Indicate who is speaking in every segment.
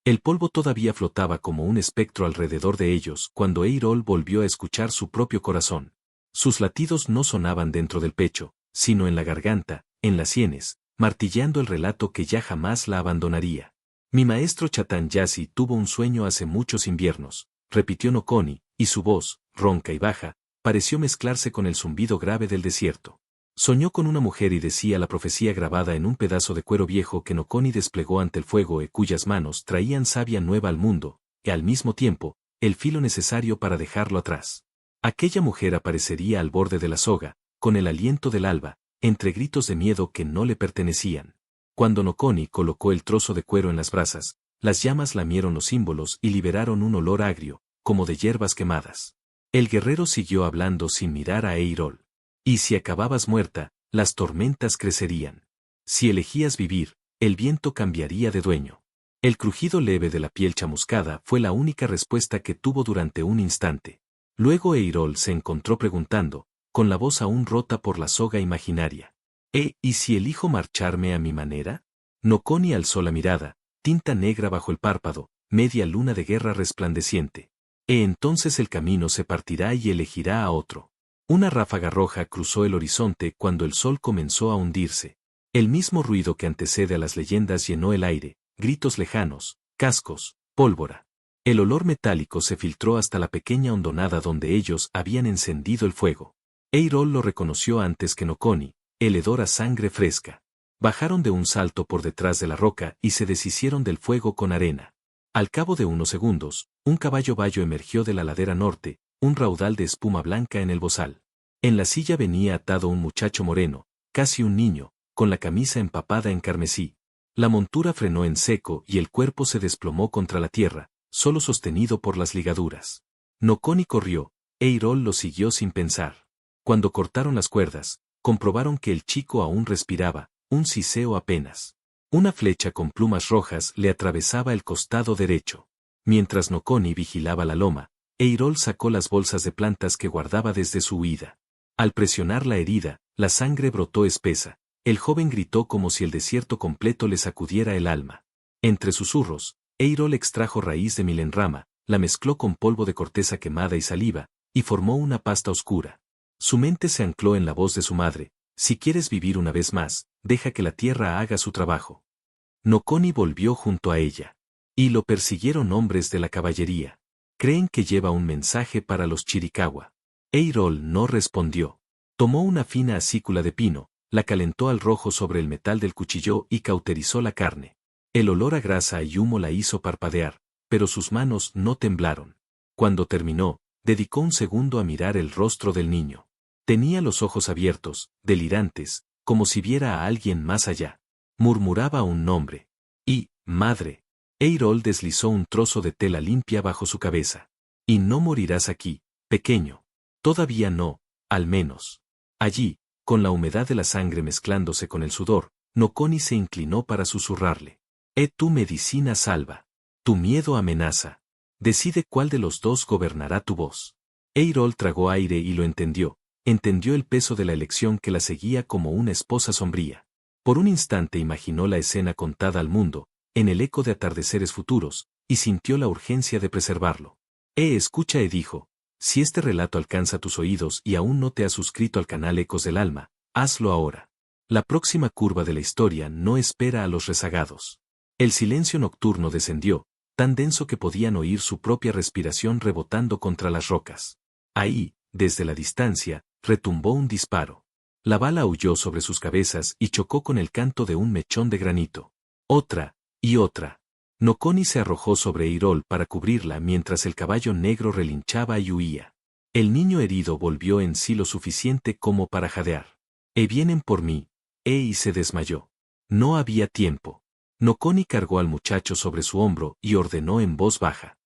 Speaker 1: El polvo todavía flotaba como un espectro alrededor de ellos cuando Eirol volvió a escuchar su propio corazón. Sus latidos no sonaban dentro del pecho, sino en la garganta, en las sienes, martilleando el relato que ya jamás la abandonaría. Mi maestro Chatan Yassi tuvo un sueño hace muchos inviernos, repitió Nokoni, y su voz, ronca y baja, pareció mezclarse con el zumbido grave del desierto. Soñó con una mujer y decía la profecía grabada en un pedazo de cuero viejo que Nokoni desplegó ante el fuego y cuyas manos traían savia nueva al mundo, y al mismo tiempo, el filo necesario para dejarlo atrás. Aquella mujer aparecería al borde de la soga, con el aliento del alba, entre gritos de miedo que no le pertenecían. Cuando Nokoni colocó el trozo de cuero en las brasas, las llamas lamieron los símbolos y liberaron un olor agrio, como de hierbas quemadas. El guerrero siguió hablando sin mirar a Eirol. Y si acababas muerta, las tormentas crecerían. Si elegías vivir, el viento cambiaría de dueño. El crujido leve de la piel chamuscada fue la única respuesta que tuvo durante un instante. Luego Eirol se encontró preguntando, con la voz aún rota por la soga imaginaria. ¿Y si elijo marcharme a mi manera? Nokoni alzó la mirada, tinta negra bajo el párpado, media luna de guerra resplandeciente. Entonces el camino se partirá y elegirá a otro. Una ráfaga roja cruzó el horizonte cuando el sol comenzó a hundirse. El mismo ruido que antecede a las leyendas llenó el aire, gritos lejanos, cascos, pólvora. El olor metálico se filtró hasta la pequeña hondonada donde ellos habían encendido el fuego. Eirol lo reconoció antes que Nokoni, el hedor a sangre fresca. Bajaron de un salto por detrás de la roca y se deshicieron del fuego con arena. Al cabo de unos segundos, un caballo bayo emergió de la ladera norte, un raudal de espuma blanca en el bozal. En la silla venía atado un muchacho moreno, casi un niño, con la camisa empapada en carmesí. La montura frenó en seco y el cuerpo se desplomó contra la tierra, solo sostenido por las ligaduras. Nokoni corrió, Eirol lo siguió sin pensar. Cuando cortaron las cuerdas, comprobaron que el chico aún respiraba, un siseo apenas. Una flecha con plumas rojas le atravesaba el costado derecho. Mientras Nokoni vigilaba la loma, Eirol sacó las bolsas de plantas que guardaba desde su huida. Al presionar la herida, la sangre brotó espesa. El joven gritó como si el desierto completo le sacudiera el alma. Entre susurros, Eirol extrajo raíz de milenrama, la mezcló con polvo de corteza quemada y saliva, y formó una pasta oscura. Su mente se ancló en la voz de su madre: si quieres vivir una vez más, deja que la tierra haga su trabajo. Nokoni volvió junto a ella. Y lo persiguieron hombres de la caballería. Creen que lleva un mensaje para los Chiricahua. Eirol no respondió. Tomó una fina acícula de pino, la calentó al rojo sobre el metal del cuchillo y cauterizó la carne. El olor a grasa y humo la hizo parpadear, pero sus manos no temblaron. Cuando terminó, dedicó un segundo a mirar el rostro del niño. Tenía los ojos abiertos, delirantes, como si viera a alguien más allá. Murmuraba un nombre. Y, madre. Eirol deslizó un trozo de tela limpia bajo su cabeza. Y no morirás aquí, pequeño. Todavía no, al menos. Allí, con la humedad de la sangre mezclándose con el sudor, Nokoni se inclinó para susurrarle. Tu medicina salva. Tu miedo amenaza. Decide cuál de los dos gobernará tu voz. Eirol tragó aire y lo entendió. Entendió el peso de la elección que la seguía como una esposa sombría. Por un instante imaginó la escena contada al mundo, en el eco de atardeceres futuros, y sintió la urgencia de preservarlo. Escucha, dijo. Si este relato alcanza tus oídos y aún no te has suscrito al canal Ecos del Alma, hazlo ahora. La próxima curva de la historia no espera a los rezagados. El silencio nocturno descendió, tan denso que podían oír su propia respiración rebotando contra las rocas. Ahí, desde la distancia, retumbó un disparo. La bala huyó sobre sus cabezas y chocó con el canto de un mechón de granito. Otra, y otra. Nokoni se arrojó sobre Eirol para cubrirla mientras el caballo negro relinchaba y huía. El niño herido volvió en sí lo suficiente como para jadear. Vienen por mí. Y se desmayó. No había tiempo. Nokoni cargó al muchacho sobre su hombro y ordenó en voz baja.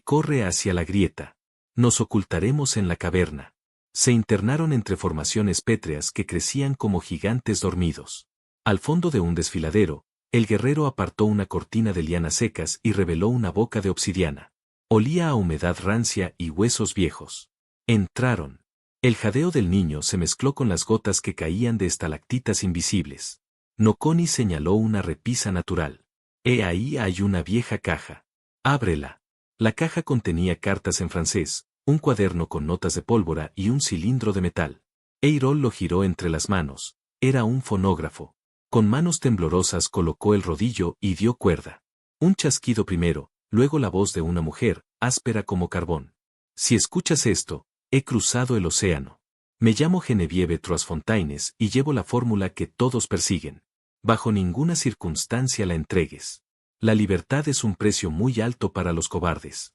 Speaker 1: Corre hacia la grieta. Nos ocultaremos en la caverna. Se internaron entre formaciones pétreas que crecían como gigantes dormidos. Al fondo de un desfiladero, el guerrero apartó una cortina de lianas secas y reveló una boca de obsidiana. Olía a humedad rancia y huesos viejos. Entraron. El jadeo del niño se mezcló con las gotas que caían de estalactitas invisibles. Nokoni señaló una repisa natural. Ahí hay una vieja caja. Ábrela. La caja contenía cartas en francés, un cuaderno con notas de pólvora y un cilindro de metal. Eirol lo giró entre las manos. Era un fonógrafo. Con manos temblorosas colocó el rodillo y dio cuerda. Un chasquido primero, luego la voz de una mujer, áspera como carbón. Si escuchas esto, he cruzado el océano. Me llamo Genevieve Troisfontaines y llevo la fórmula que todos persiguen. Bajo ninguna circunstancia la entregues. La libertad es un precio muy alto para los cobardes.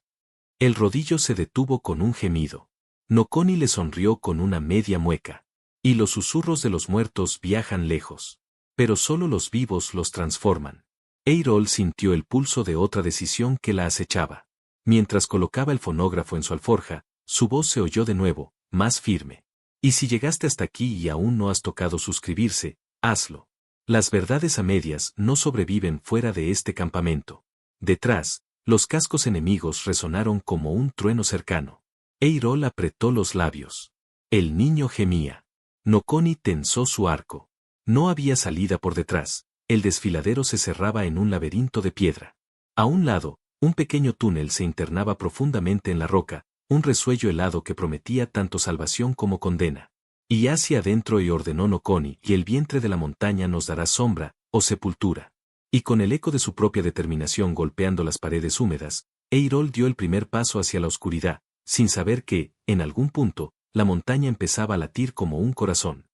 Speaker 1: El rodillo se detuvo con un gemido. Noconi le sonrió con una media mueca. Y los susurros de los muertos viajan lejos. Pero solo los vivos los transforman. Eirol sintió el pulso de otra decisión que la acechaba. Mientras colocaba el fonógrafo en su alforja, su voz se oyó de nuevo, más firme. Y si llegaste hasta aquí y aún no has tocado suscribirse, hazlo. Las verdades a medias no sobreviven fuera de este campamento. Detrás, los cascos enemigos resonaron como un trueno cercano. Eirol apretó los labios. El niño gemía. Noconi tensó su arco. No había salida por detrás. El desfiladero se cerraba en un laberinto de piedra. A un lado, un pequeño túnel se internaba profundamente en la roca, un resuello helado que prometía tanto salvación como condena. Y hacia adentro y ordenó Noconi, y el vientre de la montaña nos dará sombra, o sepultura. Y con el eco de su propia determinación golpeando las paredes húmedas, Eirol dio el primer paso hacia la oscuridad, sin saber que, en algún punto, la montaña empezaba a latir como un corazón.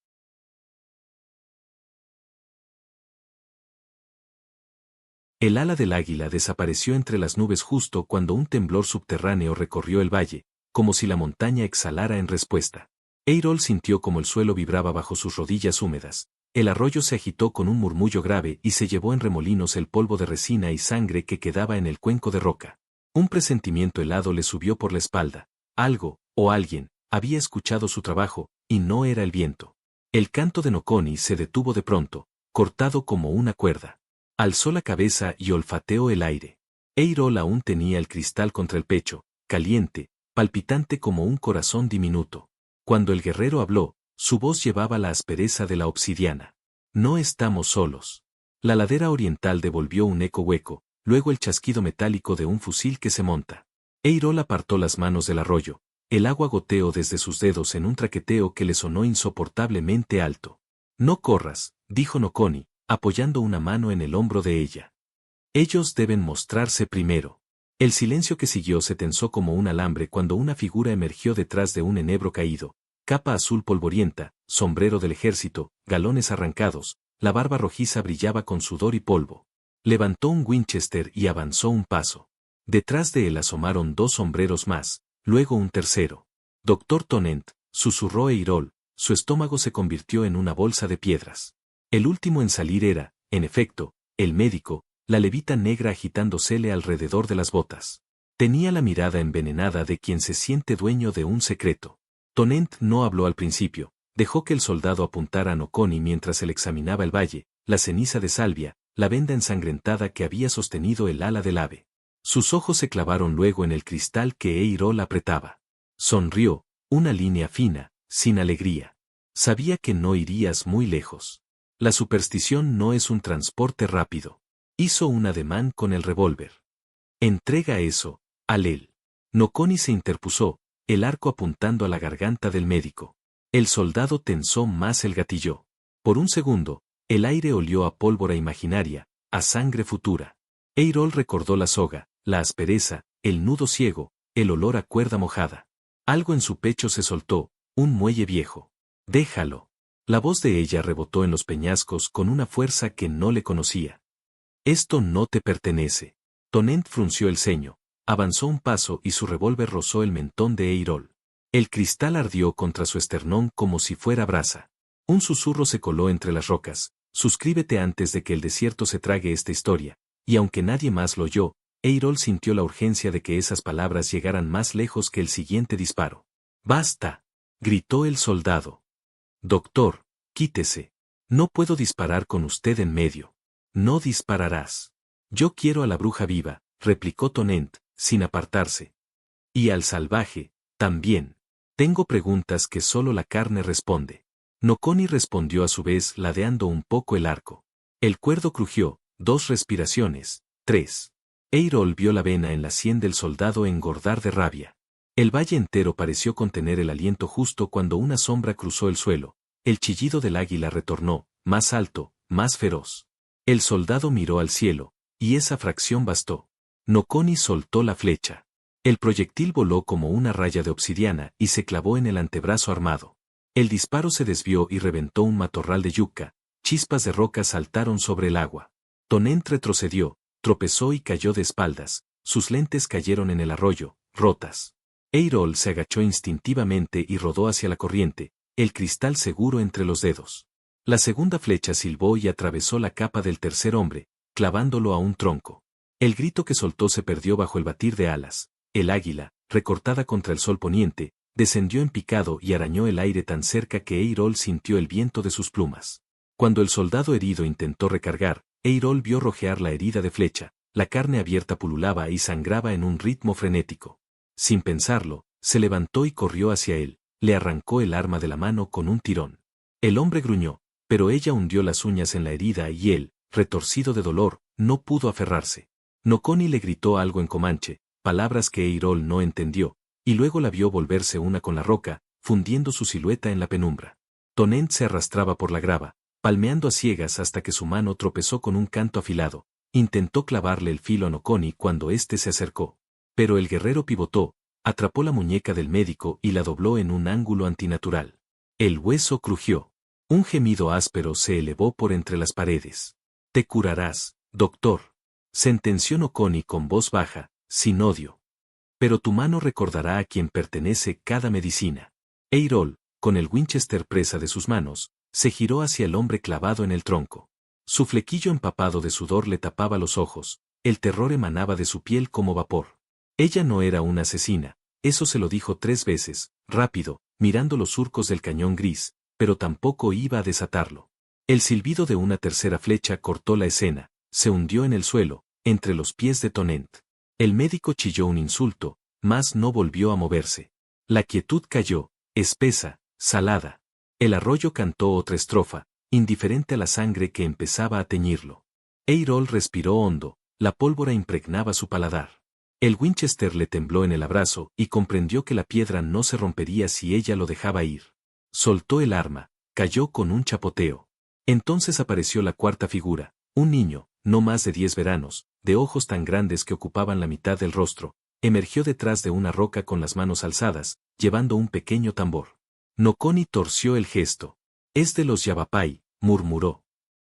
Speaker 1: El ala del águila desapareció entre las nubes justo cuando un temblor subterráneo recorrió el valle, como si la montaña exhalara en respuesta. Eirol sintió como el suelo vibraba bajo sus rodillas húmedas. El arroyo se agitó con un murmullo grave y se llevó en remolinos el polvo de resina y sangre que quedaba en el cuenco de roca. Un presentimiento helado le subió por la espalda. Algo, o alguien, había escuchado su trabajo, y no era el viento. El canto de Noconi se detuvo de pronto, cortado como una cuerda. Alzó la cabeza y olfateó el aire. Eirol aún tenía el cristal contra el pecho, caliente, palpitante como un corazón diminuto. Cuando el guerrero habló, su voz llevaba la aspereza de la obsidiana. No estamos solos. La ladera oriental devolvió un eco hueco, luego el chasquido metálico de un fusil que se monta. Eirol apartó las manos del arroyo. El agua goteó desde sus dedos en un traqueteo que le sonó insoportablemente alto. No corras, dijo Noconi, apoyando una mano en el hombro de ella. Ellos deben mostrarse primero. El silencio que siguió se tensó como un alambre cuando una figura emergió detrás de un enebro caído, capa azul polvorienta, sombrero del ejército, galones arrancados, la barba rojiza brillaba con sudor y polvo. Levantó un Winchester y avanzó un paso. Detrás de él asomaron dos sombreros más, luego un tercero. Doctor Tonent, susurró Eirol, su estómago se convirtió en una bolsa de piedras. El último en salir era, en efecto, el médico, la levita negra agitándosele alrededor de las botas. Tenía la mirada envenenada de quien se siente dueño de un secreto. Tonent no habló al principio, dejó que el soldado apuntara a Noconi mientras él examinaba el valle, la ceniza de salvia, la venda ensangrentada que había sostenido el ala del ave. Sus ojos se clavaron luego en el cristal que Eirol apretaba. Sonrió, una línea fina, sin alegría. Sabía que no irías muy lejos. La superstición no es un transporte rápido. Hizo un ademán con el revólver. Entrega eso, Alel. Noconi se interpuso, el arco apuntando a la garganta del médico. El soldado tensó más el gatillo. Por un segundo, el aire olió a pólvora imaginaria, a sangre futura. Eirol recordó la soga, la aspereza, el nudo ciego, el olor a cuerda mojada. Algo en su pecho se soltó, un muelle viejo. Déjalo. La voz de ella rebotó en los peñascos con una fuerza que no le conocía. Esto no te pertenece. Tonent frunció el ceño, avanzó un paso y su revólver rozó el mentón de Eirol. El cristal ardió contra su esternón como si fuera brasa. Un susurro se coló entre las rocas. Suscríbete antes de que el desierto se trague esta historia. Y aunque nadie más lo oyó, Eirol sintió la urgencia de que esas palabras llegaran más lejos que el siguiente disparo. ¡Basta!, gritó el soldado. Doctor, quítese. No puedo disparar con usted en medio. No dispararás. Yo quiero a la bruja viva, replicó Tonent, sin apartarse. Y al salvaje, también. Tengo preguntas que solo la carne responde. Noconi respondió a su vez ladeando un poco el arco. El cuerdo crujió, 2 respiraciones, 3. Eirol vio la vena en la sien del soldado engordar de rabia. El valle entero pareció contener el aliento justo cuando una sombra cruzó el suelo. El chillido del águila retornó, más alto, más feroz. El soldado miró al cielo, y esa fracción bastó. Nokoni soltó la flecha. El proyectil voló como una raya de obsidiana y se clavó en el antebrazo armado. El disparo se desvió y reventó un matorral de yucca. Chispas de roca saltaron sobre el agua. Tonent retrocedió, tropezó y cayó de espaldas. Sus lentes cayeron en el arroyo, rotas. Eirol se agachó instintivamente y rodó hacia la corriente, el cristal seguro entre los dedos. La segunda flecha silbó y atravesó la capa del tercer hombre, clavándolo a un tronco. El grito que soltó se perdió bajo el batir de alas. El águila, recortada contra el sol poniente, descendió en picado y arañó el aire tan cerca que Eirol sintió el viento de sus plumas. Cuando el soldado herido intentó recargar, Eirol vio rojear la herida de flecha, la carne abierta pululaba y sangraba en un ritmo frenético. Sin pensarlo, se levantó y corrió hacia él, le arrancó el arma de la mano con un tirón. El hombre gruñó, pero ella hundió las uñas en la herida y él, retorcido de dolor, no pudo aferrarse. Nokoni le gritó algo en comanche, palabras que Eirol no entendió, y luego la vio volverse una con la roca, fundiendo su silueta en la penumbra. Tonent se arrastraba por la grava, palmeando a ciegas hasta que su mano tropezó con un canto afilado. Intentó clavarle el filo a Nokoni cuando éste se acercó. Pero el guerrero pivotó, atrapó la muñeca del médico y la dobló en un ángulo antinatural. El hueso crujió. Un gemido áspero se elevó por entre las paredes. «Te curarás, doctor», sentenció Nokoni con voz baja, sin odio. «Pero tu mano recordará a quien pertenece cada medicina». Eirol, con el Winchester presa de sus manos, se giró hacia el hombre clavado en el tronco. Su flequillo empapado de sudor le tapaba los ojos, el terror emanaba de su piel como vapor. Ella no era una asesina, eso se lo dijo 3 veces, rápido, mirando los surcos del cañón gris, pero tampoco iba a desatarlo. El silbido de una tercera flecha cortó la escena, se hundió en el suelo, entre los pies de Tonent. El médico chilló un insulto, mas no volvió a moverse. La quietud cayó, espesa, salada. El arroyo cantó otra estrofa, indiferente a la sangre que empezaba a teñirlo. Eirol respiró hondo, la pólvora impregnaba su paladar. El Winchester le tembló en el abrazo y comprendió que la piedra no se rompería si ella lo dejaba ir. Soltó el arma, cayó con un chapoteo. Entonces apareció la cuarta figura, un niño, no más de 10 veranos, de ojos tan grandes que ocupaban la mitad del rostro, emergió detrás de una roca con las manos alzadas, llevando un pequeño tambor. Nokoni torció el gesto. «Es de los Yavapai», murmuró.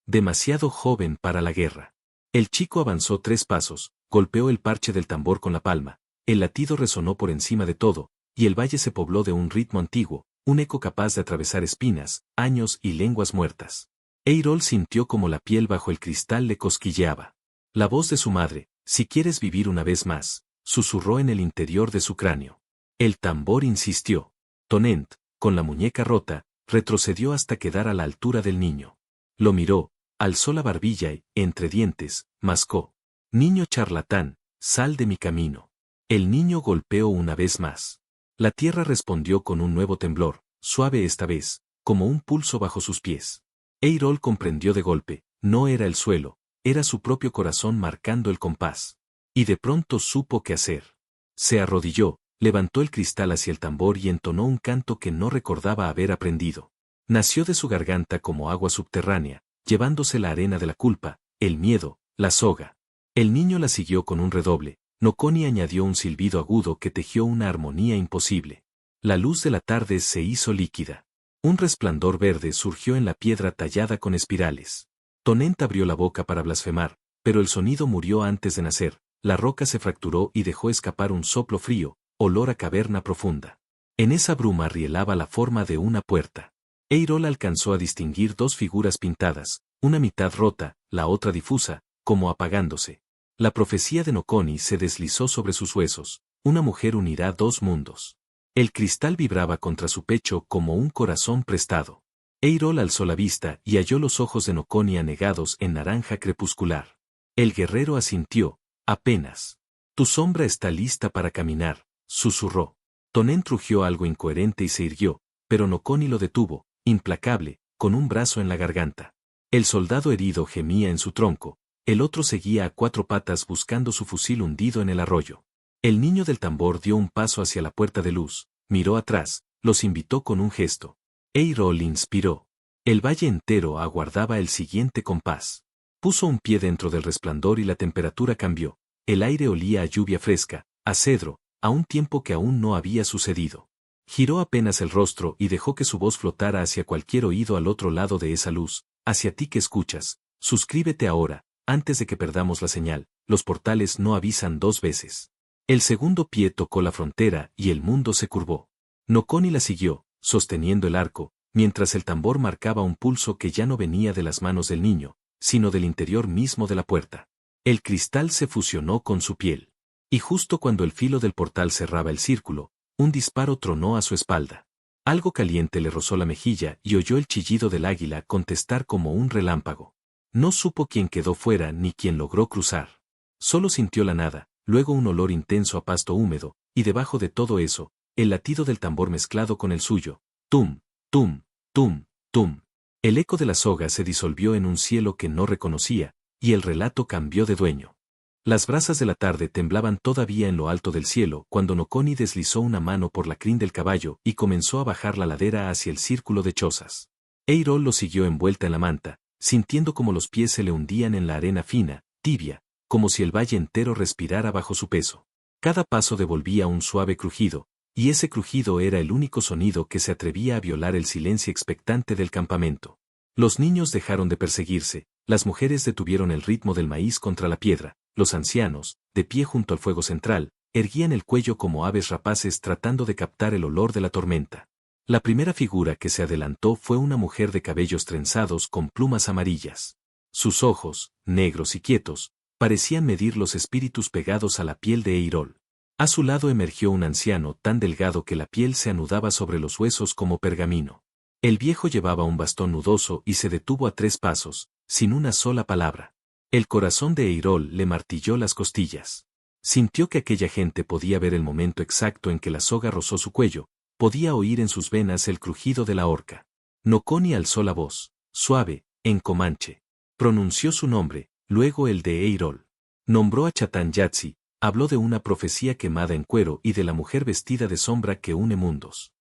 Speaker 1: «Demasiado joven para la guerra». El chico avanzó 3 pasos, golpeó el parche del tambor con la palma, el latido resonó por encima de todo, y el valle se pobló de un ritmo antiguo, un eco capaz de atravesar espinas, años y lenguas muertas. Eirol sintió como la piel bajo el cristal le cosquilleaba. La voz de su madre, «Si quieres vivir una vez más», susurró en el interior de su cráneo. El tambor insistió. Tonent, con la muñeca rota, retrocedió hasta quedar a la altura del niño. Lo miró, alzó la barbilla y, entre dientes, mascó. «Niño charlatán, sal de mi camino». El niño golpeó una vez más. La tierra respondió con un nuevo temblor, suave esta vez, como un pulso bajo sus pies. Eirol comprendió de golpe, no era el suelo, era su propio corazón marcando el compás. Y de pronto supo qué hacer. Se arrodilló, levantó el cristal hacia el tambor y entonó un canto que no recordaba haber aprendido. Nació de su garganta como agua subterránea, llevándose la arena de la culpa, el miedo, la soga. El niño la siguió con un redoble. Nokoni añadió un silbido agudo que tejió una armonía imposible. La luz de la tarde se hizo líquida. Un resplandor verde surgió en la piedra tallada con espirales. Tonent abrió la boca para blasfemar, pero el sonido murió antes de nacer. La roca se fracturó y dejó escapar un soplo frío, olor a caverna profunda. En esa bruma rielaba la forma de una puerta. Eirol alcanzó a distinguir 2 figuras pintadas, una mitad rota, la otra difusa, como apagándose. La profecía de Nokoni se deslizó sobre sus huesos, una mujer unirá 2 mundos. El cristal vibraba contra su pecho como un corazón prestado. Eirol alzó la vista y halló los ojos de Nokoni anegados en naranja crepuscular. El guerrero asintió, apenas. «Tu sombra está lista para caminar», susurró. Tonent rugió algo incoherente y se irguió, pero Nokoni lo detuvo, implacable, con un brazo en la garganta. El soldado herido gemía en su tronco, el otro seguía a cuatro patas buscando su fusil hundido en el arroyo. El niño del tambor dio un paso hacia la puerta de luz, miró atrás, los invitó con un gesto. Eirol inspiró. El valle entero aguardaba el siguiente compás. Puso un pie dentro del resplandor y la temperatura cambió. El aire olía a lluvia fresca, a cedro, a un tiempo que aún no había sucedido. Giró apenas el rostro y dejó que su voz flotara hacia cualquier oído al otro lado de esa luz, hacia ti que escuchas. Suscríbete ahora, antes de que perdamos la señal, los portales no avisan dos veces. El segundo pie tocó la frontera y el mundo se curvó. Noconi la siguió, sosteniendo el arco, mientras el tambor marcaba un pulso que ya no venía de las manos del niño, sino del interior mismo de la puerta. El cristal se fusionó con su piel. Y justo cuando el filo del portal cerraba el círculo, un disparo tronó a su espalda. Algo caliente le rozó la mejilla y oyó el chillido del águila contestar como un relámpago. No supo quién quedó fuera ni quién logró cruzar. Solo sintió la nada, luego un olor intenso a pasto húmedo, y debajo de todo eso, el latido del tambor mezclado con el suyo. Tum, tum, tum, tum. El eco de la soga se disolvió en un cielo que no reconocía, y el relato cambió de dueño. Las brasas de la tarde temblaban todavía en lo alto del cielo cuando Noconi deslizó una mano por la crin del caballo y comenzó a bajar la ladera hacia el círculo de chozas. Eirol lo siguió envuelta en la manta, sintiendo como los pies se le hundían en la arena fina, tibia, como si el valle entero respirara bajo su peso. Cada paso devolvía un suave crujido, y ese crujido era el único sonido que se atrevía a violar el silencio expectante del campamento. Los niños dejaron de perseguirse, las mujeres detuvieron el ritmo del maíz contra la piedra, los ancianos, de pie junto al fuego central, erguían el cuello como aves rapaces tratando de captar el olor de la tormenta. La primera figura que se adelantó fue una mujer de cabellos trenzados con plumas amarillas. Sus ojos, negros y quietos, parecían medir los espíritus pegados a la piel de Eirol. A su lado emergió un anciano tan delgado que la piel se anudaba sobre los huesos como pergamino. El viejo llevaba un bastón nudoso y se detuvo a 3 pasos, sin una sola palabra. El corazón de Eirol le martilló las costillas. Sintió que aquella gente podía ver el momento exacto en que la soga rozó su cuello, podía oír en sus venas el crujido de la horca. Noconi alzó la voz, suave, en comanche. Pronunció su nombre, luego el de Eirol. Nombró a Chatán Yatsi, habló de una profecía quemada en cuero y de la mujer vestida de sombra que une mundos.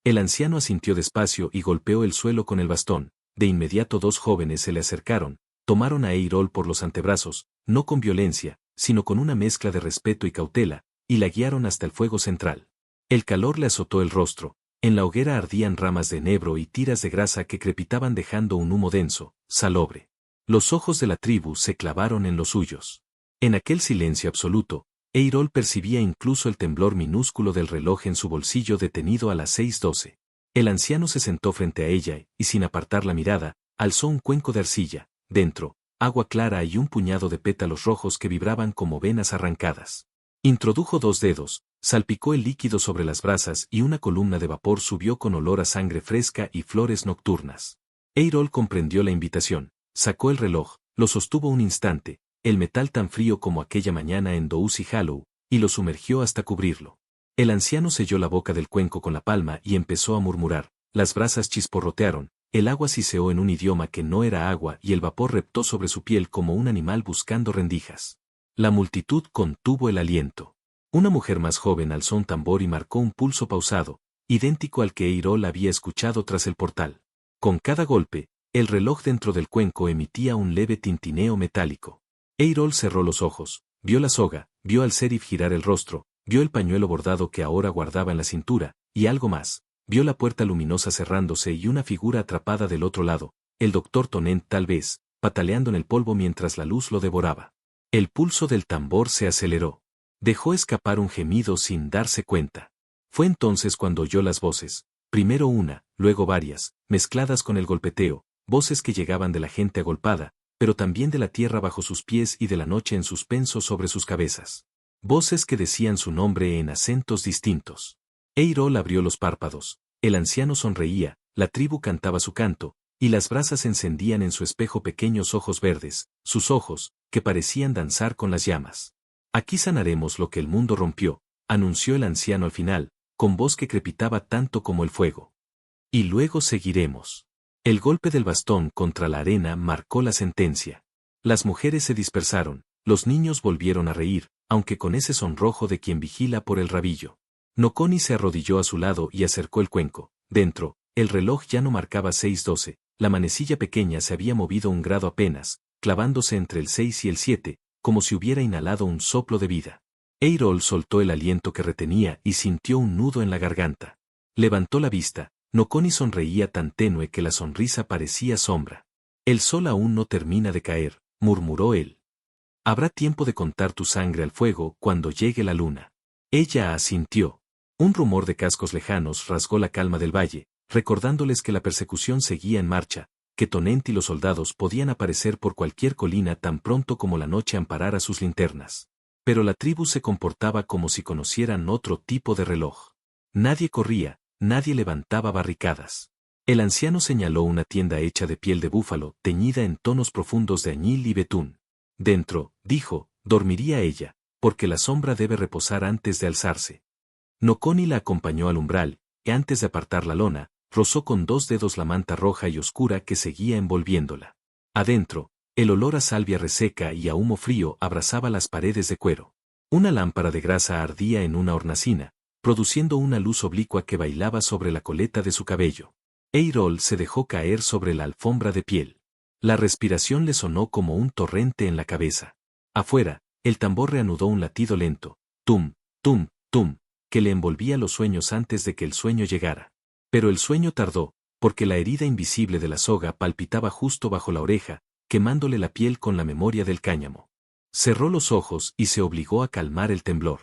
Speaker 1: El anciano asintió despacio y golpeó el suelo con el bastón. De inmediato 2 jóvenes se le acercaron, tomaron a Eirol por los antebrazos, no con violencia, sino con una mezcla de respeto y cautela, y la guiaron hasta el fuego central. El calor le azotó el rostro, en la hoguera ardían ramas de enebro y tiras de grasa que crepitaban dejando un humo denso, salobre. Los ojos de la tribu se clavaron en los suyos. En aquel silencio absoluto, Eirol percibía incluso el temblor minúsculo del reloj en su bolsillo detenido a las 6:12. El anciano se sentó frente a ella y sin apartar la mirada, alzó un cuenco de arcilla, dentro, agua clara y un puñado de pétalos rojos que vibraban como venas arrancadas. Introdujo 2 dedos, salpicó el líquido sobre las brasas y una columna de vapor subió con olor a sangre fresca y flores nocturnas. Eirol comprendió la invitación, sacó el reloj, lo sostuvo un instante, el metal tan frío como aquella mañana en Doozy Hollow, y lo sumergió hasta cubrirlo. El anciano selló la boca del cuenco con la palma y empezó a murmurar, las brasas chisporrotearon, el agua siseó en un idioma que no era agua y el vapor reptó sobre su piel como un animal buscando rendijas. La multitud contuvo el aliento. Una mujer más joven alzó un tambor y marcó un pulso pausado, idéntico al que Eirol había escuchado tras el portal. Con cada golpe, el reloj dentro del cuenco emitía un leve tintineo metálico. Eirol cerró los ojos, vio la soga, vio al sheriff girar el rostro, vio el pañuelo bordado que ahora guardaba en la cintura, y algo más. Vio la puerta luminosa cerrándose y una figura atrapada del otro lado, el doctor Tonent tal vez, pataleando en el polvo mientras la luz lo devoraba. El pulso del tambor se aceleró. Dejó escapar un gemido sin darse cuenta. Fue entonces cuando oyó las voces, primero una, luego varias, mezcladas con el golpeteo, voces que llegaban de la gente agolpada, pero también de la tierra bajo sus pies y de la noche en suspenso sobre sus cabezas. Voces que decían su nombre en acentos distintos. Eirol abrió los párpados, el anciano sonreía, la tribu cantaba su canto, y las brasas encendían en su espejo pequeños ojos verdes, sus ojos, que parecían danzar con las llamas. Aquí sanaremos lo que el mundo rompió, anunció el anciano al final, con voz que crepitaba tanto como el fuego. Y luego seguiremos. El golpe del bastón contra la arena marcó la sentencia. Las mujeres se dispersaron, los niños volvieron a reír, aunque con ese sonrojo de quien vigila por el rabillo. Noconi se arrodilló a su lado y acercó el cuenco. Dentro, el reloj ya no marcaba 6:12, la manecilla pequeña se había movido un grado apenas, clavándose entre el 6 y el 7, como si hubiera inhalado un soplo de vida. Eirol soltó el aliento que retenía y sintió un nudo en la garganta. Levantó la vista, Noconi sonreía tan tenue que la sonrisa parecía sombra. El sol aún no termina de caer, murmuró él. Habrá tiempo de contar tu sangre al fuego cuando llegue la luna. Ella asintió. Un rumor de cascos lejanos rasgó la calma del valle, recordándoles que la persecución seguía en marcha, que Tonent y los soldados podían aparecer por cualquier colina tan pronto como la noche amparara sus linternas. Pero la tribu se comportaba como si conocieran otro tipo de reloj. Nadie corría, nadie levantaba barricadas. El anciano señaló una tienda hecha de piel de búfalo, teñida en tonos profundos de añil y betún. Dentro, dijo, dormiría ella, porque la sombra debe reposar antes de alzarse. Noconi la acompañó al umbral, y antes de apartar la lona, rozó con 2 dedos la manta roja y oscura que seguía envolviéndola. Adentro, el olor a salvia reseca y a humo frío abrazaba las paredes de cuero. Una lámpara de grasa ardía en una hornacina, produciendo una luz oblicua que bailaba sobre la coleta de su cabello. Eirol se dejó caer sobre la alfombra de piel. La respiración le sonó como un torrente en la cabeza. Afuera, el tambor reanudó un latido lento, tum, tum, tum, que le envolvía los sueños antes de que el sueño llegara. Pero el sueño tardó, porque la herida invisible de la soga palpitaba justo bajo la oreja, quemándole la piel con la memoria del cáñamo. Cerró los ojos y se obligó a calmar el temblor.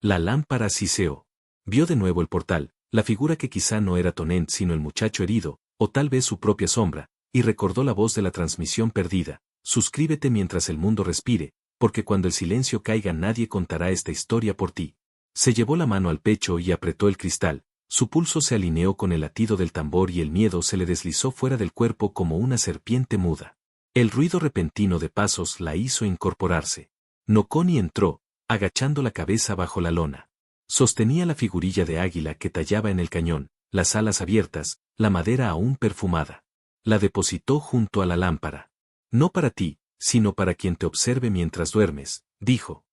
Speaker 1: La lámpara siseó. Vio de nuevo el portal, la figura que quizá no era Tonent sino el muchacho herido, o tal vez su propia sombra, y recordó la voz de la transmisión perdida: suscríbete mientras el mundo respire, porque cuando el silencio caiga nadie contará esta historia por ti. Se llevó la mano al pecho y apretó el cristal, su pulso se alineó con el latido del tambor y el miedo se le deslizó fuera del cuerpo como una serpiente muda. El ruido repentino de pasos la hizo incorporarse. Noconi entró, agachando la cabeza bajo la lona. Sostenía la figurilla de águila que tallaba en el cañón, las alas abiertas, la madera aún perfumada. La depositó junto a la lámpara. No para ti, sino para quien te observe mientras duermes, dijo.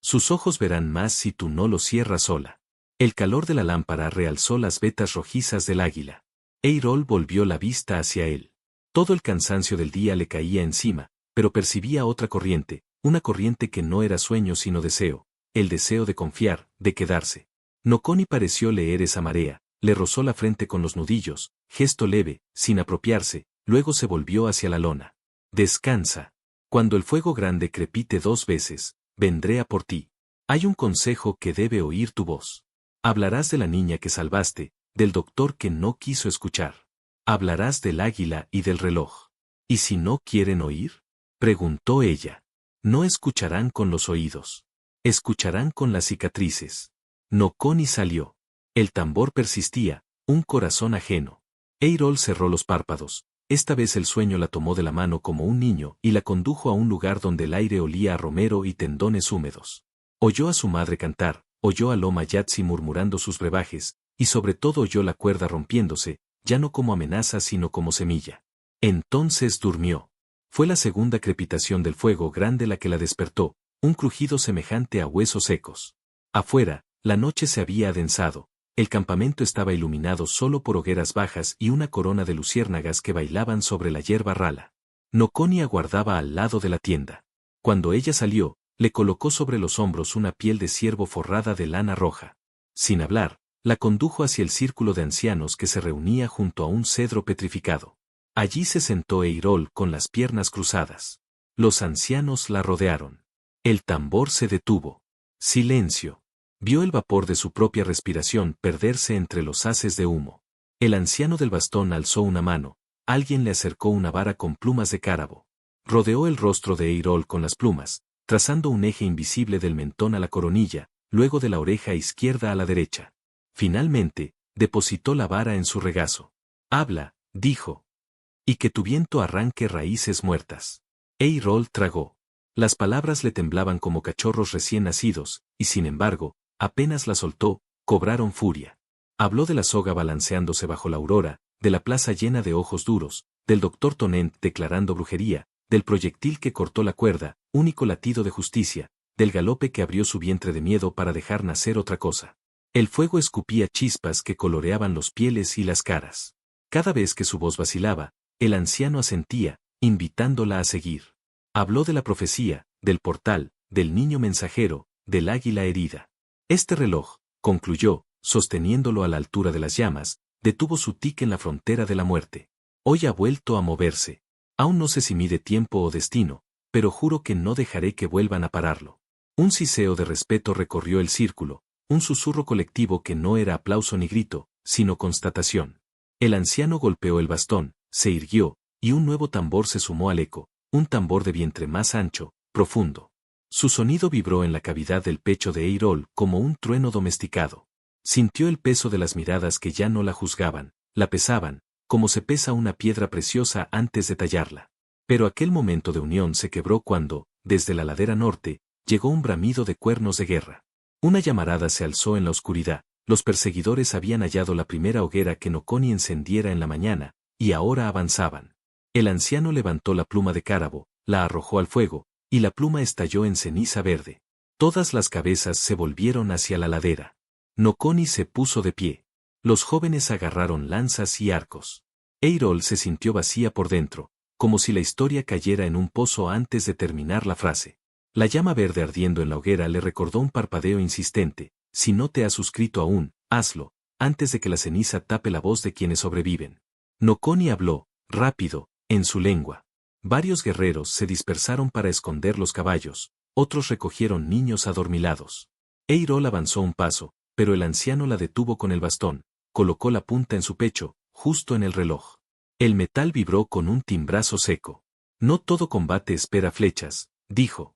Speaker 1: Sus ojos verán más si tú no los cierras sola. El calor de la lámpara realzó las vetas rojizas del águila. Eirol volvió la vista hacia él. Todo el cansancio del día le caía encima, pero percibía otra corriente, una corriente que no era sueño sino deseo, el deseo de confiar, de quedarse. Noconi pareció leer esa marea, le rozó la frente con los nudillos, gesto leve, sin apropiarse, luego se volvió hacia la lona. Descansa. Cuando el fuego grande crepite 2 veces, vendré a por ti. Hay un consejo que debe oír tu voz. Hablarás de la niña que salvaste, del doctor que no quiso escuchar. Hablarás del águila y del reloj. ¿Y si no quieren oír? Preguntó ella. No escucharán con los oídos. Escucharán con las cicatrices. Noconi salió. El tambor persistía, un corazón ajeno. Eirol cerró los párpados. Esta vez el sueño la tomó de la mano como un niño y la condujo a un lugar donde el aire olía a romero y tendones húmedos. Oyó a su madre cantar, oyó a Loma Yatsi murmurando sus brebajes, y sobre todo oyó la cuerda rompiéndose, ya no como amenaza sino como semilla. Entonces durmió. Fue la segunda crepitación del fuego grande la que la despertó, un crujido semejante a huesos secos. Afuera, la noche se había adensado, el campamento estaba iluminado solo por hogueras bajas y una corona de luciérnagas que bailaban sobre la hierba rala. Noconi aguardaba al lado de la tienda. Cuando ella salió, le colocó sobre los hombros una piel de ciervo forrada de lana roja. Sin hablar, la condujo hacia el círculo de ancianos que se reunía junto a un cedro petrificado. Allí se sentó Eirol con las piernas cruzadas. Los ancianos la rodearon. El tambor se detuvo. Silencio. Vio el vapor de su propia respiración perderse entre los haces de humo. El anciano del bastón alzó una mano, alguien le acercó una vara con plumas de cárabo. Rodeó el rostro de Eirol con las plumas, trazando un eje invisible del mentón a la coronilla, luego de la oreja izquierda a la derecha. Finalmente, depositó la vara en su regazo. Habla, dijo. Y que tu viento arranque raíces muertas. Eirol tragó. Las palabras le temblaban como cachorros recién nacidos, y sin embargo, apenas la soltó, cobraron furia. Habló de la soga balanceándose bajo la aurora, de la plaza llena de ojos duros, del doctor Tonent declarando brujería, del proyectil que cortó la cuerda, único latido de justicia, del galope que abrió su vientre de miedo para dejar nacer otra cosa. El fuego escupía chispas que coloreaban los pieles y las caras. Cada vez que su voz vacilaba, el anciano asentía, invitándola a seguir. Habló de la profecía, del portal, del niño mensajero, del águila herida. Este reloj, concluyó, sosteniéndolo a la altura de las llamas, detuvo su tic en la frontera de la muerte. Hoy ha vuelto a moverse. Aún no sé si mide tiempo o destino, pero juro que no dejaré que vuelvan a pararlo. Un siseo de respeto recorrió el círculo, un susurro colectivo que no era aplauso ni grito, sino constatación. El anciano golpeó el bastón, se irguió, y un nuevo tambor se sumó al eco, un tambor de vientre más ancho, profundo. Su sonido vibró en la cavidad del pecho de Eirol como un trueno domesticado. Sintió el peso de las miradas que ya no la juzgaban, la pesaban, como se pesa una piedra preciosa antes de tallarla. Pero aquel momento de unión se quebró cuando, desde la ladera norte, llegó un bramido de cuernos de guerra. Una llamarada se alzó en la oscuridad, los perseguidores habían hallado la primera hoguera que Noconi encendiera en la mañana, y ahora avanzaban. El anciano levantó la pluma de cárabo, la arrojó al fuego, y la pluma estalló en ceniza verde. Todas las cabezas se volvieron hacia la ladera. Noconi se puso de pie. Los jóvenes agarraron lanzas y arcos. Eirol se sintió vacía por dentro, como si la historia cayera en un pozo antes de terminar la frase. La llama verde ardiendo en la hoguera le recordó un parpadeo insistente: si no te has suscrito aún, hazlo, antes de que la ceniza tape la voz de quienes sobreviven. Noconi habló, rápido, en su lengua. Varios guerreros se dispersaron para esconder los caballos, otros recogieron niños adormilados. Eirol avanzó un paso, pero el anciano la detuvo con el bastón, colocó la punta en su pecho, justo en el reloj. El metal vibró con un timbrazo seco. No todo combate espera flechas, dijo.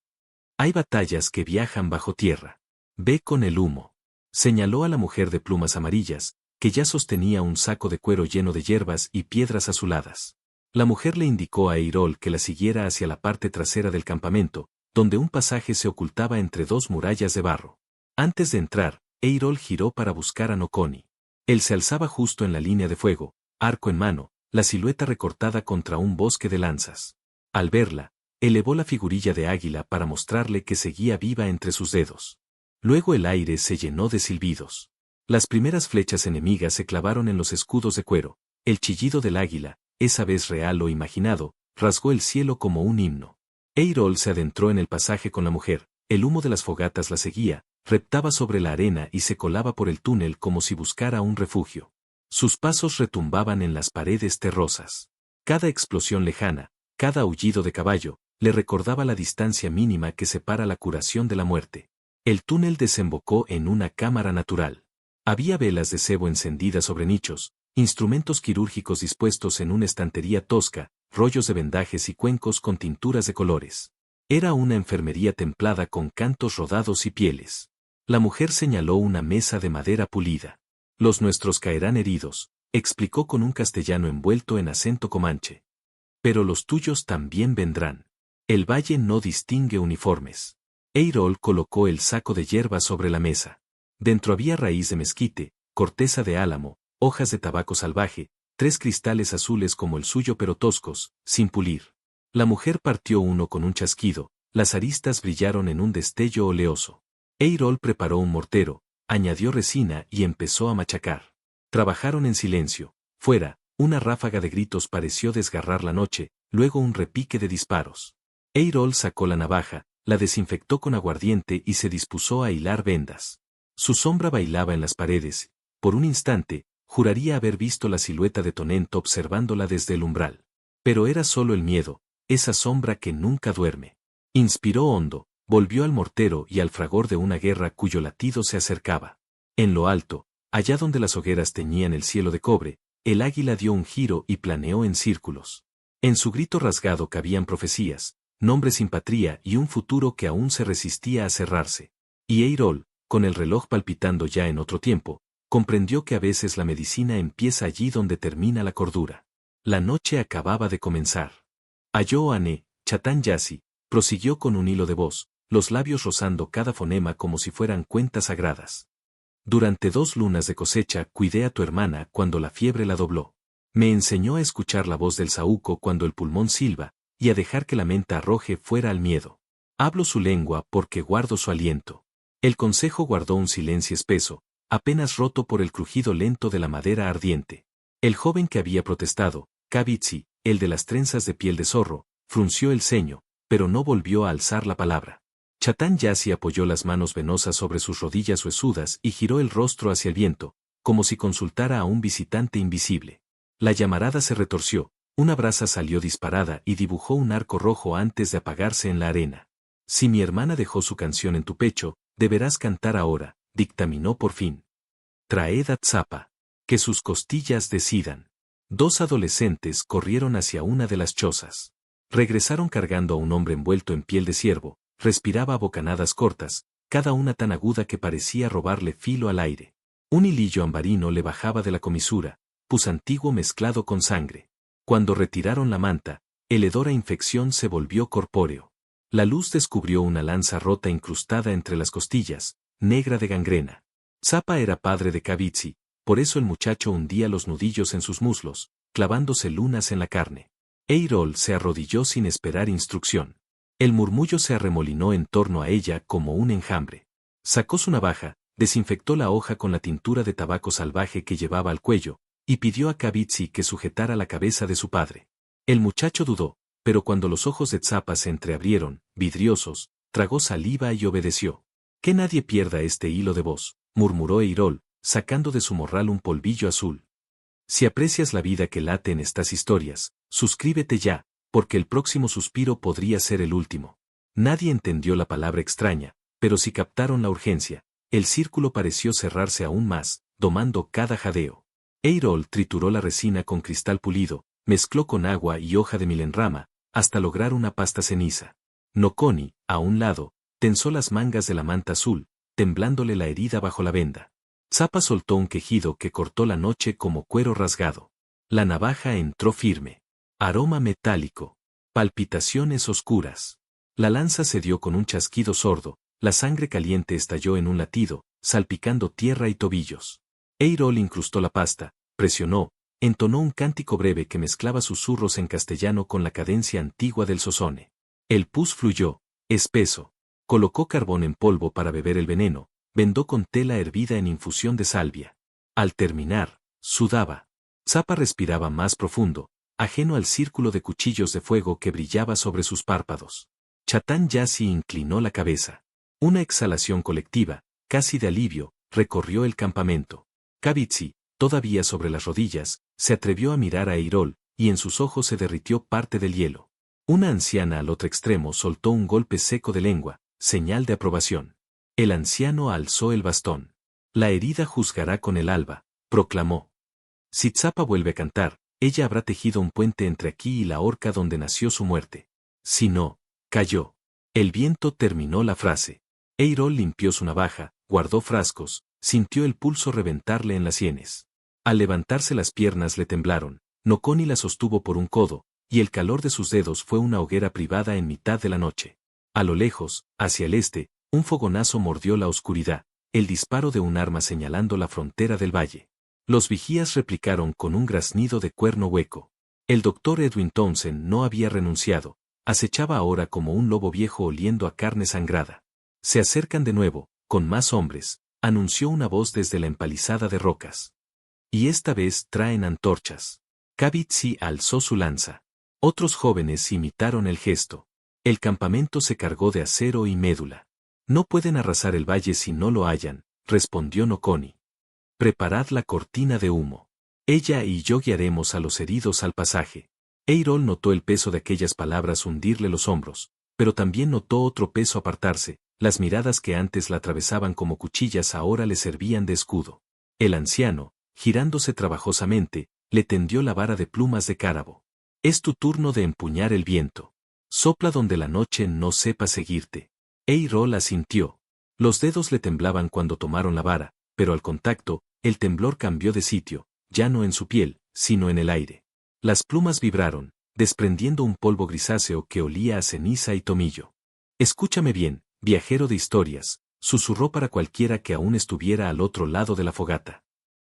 Speaker 1: Hay batallas que viajan bajo tierra. Ve con el humo. Señaló a la mujer de plumas amarillas, que ya sostenía un saco de cuero lleno de hierbas y piedras azuladas. La mujer le indicó a Eirol que la siguiera hacia la parte trasera del campamento, donde un pasaje se ocultaba entre dos murallas de barro. Antes de entrar, Eirol giró para buscar a Noconi. Él se alzaba justo en la línea de fuego, arco en mano, la silueta recortada contra un bosque de lanzas. Al verla, elevó la figurilla de águila para mostrarle que seguía viva entre sus dedos. Luego el aire se llenó de silbidos. Las primeras flechas enemigas se clavaron en los escudos de cuero. El chillido del águila, esa vez real o imaginado, rasgó el cielo como un himno. Eirol se adentró en el pasaje con la mujer, el humo de las fogatas la seguía, reptaba sobre la arena y se colaba por el túnel como si buscara un refugio. Sus pasos retumbaban en las paredes terrosas. Cada explosión lejana, cada aullido de caballo, le recordaba la distancia mínima que separa la curación de la muerte. El túnel desembocó en una cámara natural. Había velas de cebo encendidas sobre nichos, instrumentos quirúrgicos dispuestos en una estantería tosca, rollos de vendajes y cuencos con tinturas de colores. Era una enfermería templada con cantos rodados y pieles. La mujer señaló una mesa de madera pulida. Los nuestros caerán heridos, explicó con un castellano envuelto en acento comanche. Pero los tuyos también vendrán. El valle no distingue uniformes. Eirol colocó el saco de hierba sobre la mesa. Dentro había raíz de mezquite, corteza de álamo, hojas de tabaco salvaje, 3 cristales azules como el suyo pero toscos, sin pulir. La mujer partió uno con un chasquido, las aristas brillaron en un destello oleoso. Eirol preparó un mortero, añadió resina y empezó a machacar. Trabajaron en silencio. Fuera, una ráfaga de gritos pareció desgarrar la noche, luego un repique de disparos. Eirol sacó la navaja, la desinfectó con aguardiente y se dispuso a hilar vendas. Su sombra bailaba en las paredes. Por un instante, juraría haber visto la silueta de Tonento observándola desde el umbral. Pero era solo el miedo, esa sombra que nunca duerme. Inspiró hondo, volvió al mortero y al fragor de una guerra cuyo latido se acercaba. En lo alto, allá donde las hogueras teñían el cielo de cobre, el águila dio un giro y planeó en círculos. En su grito rasgado cabían profecías, nombres sin patria y un futuro que aún se resistía a cerrarse. Y Eirol, con el reloj palpitando ya en otro tiempo, comprendió que a veces la medicina empieza allí donde termina la cordura. La noche acababa de comenzar. Halló a Ne, Chatán Yassi, prosiguió con un hilo de voz, los labios rozando cada fonema como si fueran cuentas sagradas. Durante 2 lunas de cosecha cuidé a tu hermana cuando la fiebre la dobló. Me enseñó a escuchar la voz del saúco cuando el pulmón silba, y a dejar que la menta arroje fuera al miedo. Hablo su lengua porque guardo su aliento. El consejo guardó un silencio espeso, apenas roto por el crujido lento de la madera ardiente. El joven que había protestado, Kavitsi, el de las trenzas de piel de zorro, frunció el ceño, pero no volvió a alzar la palabra. Chatán Yassi apoyó las manos venosas sobre sus rodillas huesudas y giró el rostro hacia el viento, como si consultara a un visitante invisible. La llamarada se retorció, una brasa salió disparada y dibujó un arco rojo antes de apagarse en la arena. Si mi hermana dejó su canción en tu pecho, deberás cantar ahora, dictaminó por fin. Traed a Tzapa. Que sus costillas decidan. 2 adolescentes corrieron hacia una de las chozas. Regresaron cargando a un hombre envuelto en piel de ciervo, respiraba a bocanadas cortas, cada una tan aguda que parecía robarle filo al aire. Un hilillo ambarino le bajaba de la comisura, pus antiguo mezclado con sangre. Cuando retiraron la manta, el hedor a infección se volvió corpóreo. La luz descubrió una lanza rota incrustada entre las costillas, negra de gangrena. Tzapa era padre de Kavitsi, por eso el muchacho hundía los nudillos en sus muslos, clavándose lunas en la carne. Eirol se arrodilló sin esperar instrucción. El murmullo se arremolinó en torno a ella como un enjambre. Sacó su navaja, desinfectó la hoja con la tintura de tabaco salvaje que llevaba al cuello, y pidió a Kavitsi que sujetara la cabeza de su padre. El muchacho dudó, pero cuando los ojos de Tzapa se entreabrieron, vidriosos, tragó saliva y obedeció. Que nadie pierda este hilo de voz, murmuró Eirol, sacando de su morral un polvillo azul. Si aprecias la vida que late en estas historias, suscríbete ya, porque el próximo suspiro podría ser el último. Nadie entendió la palabra extraña, pero si captaron la urgencia, el círculo pareció cerrarse aún más, domando cada jadeo. Eirol trituró la resina con cristal pulido, mezcló con agua y hoja de milenrama, hasta lograr una pasta ceniza. Nokoni, a un lado, tensó las mangas de la manta azul, temblándole la herida bajo la venda. Tzapa soltó un quejido que cortó la noche como cuero rasgado. La navaja entró firme. Aroma metálico. Palpitaciones oscuras. La lanza se dio con un chasquido sordo, la sangre caliente estalló en un latido, salpicando tierra y tobillos. Eirol incrustó la pasta, presionó, entonó un cántico breve que mezclaba susurros en castellano con la cadencia antigua del sosone. El pus fluyó, espeso. Colocó carbón en polvo para beber el veneno, vendó con tela hervida en infusión de salvia. Al terminar, sudaba. Tzapa respiraba más profundo, ajeno al círculo de cuchillos de fuego que brillaba sobre sus párpados. Chatán Yassi inclinó la cabeza. Una exhalación colectiva, casi de alivio, recorrió el campamento. Kavitsi, todavía sobre las rodillas, se atrevió a mirar a Eirol, y en sus ojos se derritió parte del hielo. Una anciana al otro extremo soltó un golpe seco de lengua, señal de aprobación. El anciano alzó el bastón. La herida juzgará con el alba, proclamó. Si Tzapa vuelve a cantar, ella habrá tejido un puente entre aquí y la horca donde nació su muerte. Si no, cayó. El viento terminó la frase. Eirol limpió su navaja, guardó frascos, sintió el pulso reventarle en las sienes. Al levantarse las piernas le temblaron, Nokoni la sostuvo por un codo, y el calor de sus dedos fue una hoguera privada en mitad de la noche. A lo lejos, hacia el este, un fogonazo mordió la oscuridad, el disparo de un arma señalando la frontera del valle. Los vigías replicaron con un graznido de cuerno hueco. El doctor Edwin Townsend no había renunciado, acechaba ahora como un lobo viejo oliendo a carne sangrada. Se acercan de nuevo, con más hombres, anunció una voz desde la empalizada de rocas. Y esta vez traen antorchas. Kavitsi alzó su lanza. Otros jóvenes imitaron el gesto. El campamento se cargó de acero y médula. No pueden arrasar el valle si no lo hallan, respondió Nokoni. Preparad la cortina de humo. Ella y yo guiaremos a los heridos al pasaje. Eirol notó el peso de aquellas palabras hundirle los hombros, pero también notó otro peso apartarse, las miradas que antes la atravesaban como cuchillas ahora le servían de escudo. El anciano, girándose trabajosamente, le tendió la vara de plumas de cárabo. Es tu turno de empuñar el viento. Sopla donde la noche no sepa seguirte. Eirol asintió. Los dedos le temblaban cuando tomaron la vara, pero al contacto, el temblor cambió de sitio, ya no en su piel, sino en el aire. Las plumas vibraron, desprendiendo un polvo grisáceo que olía a ceniza y tomillo. Escúchame bien, viajero de historias, susurró para cualquiera que aún estuviera al otro lado de la fogata.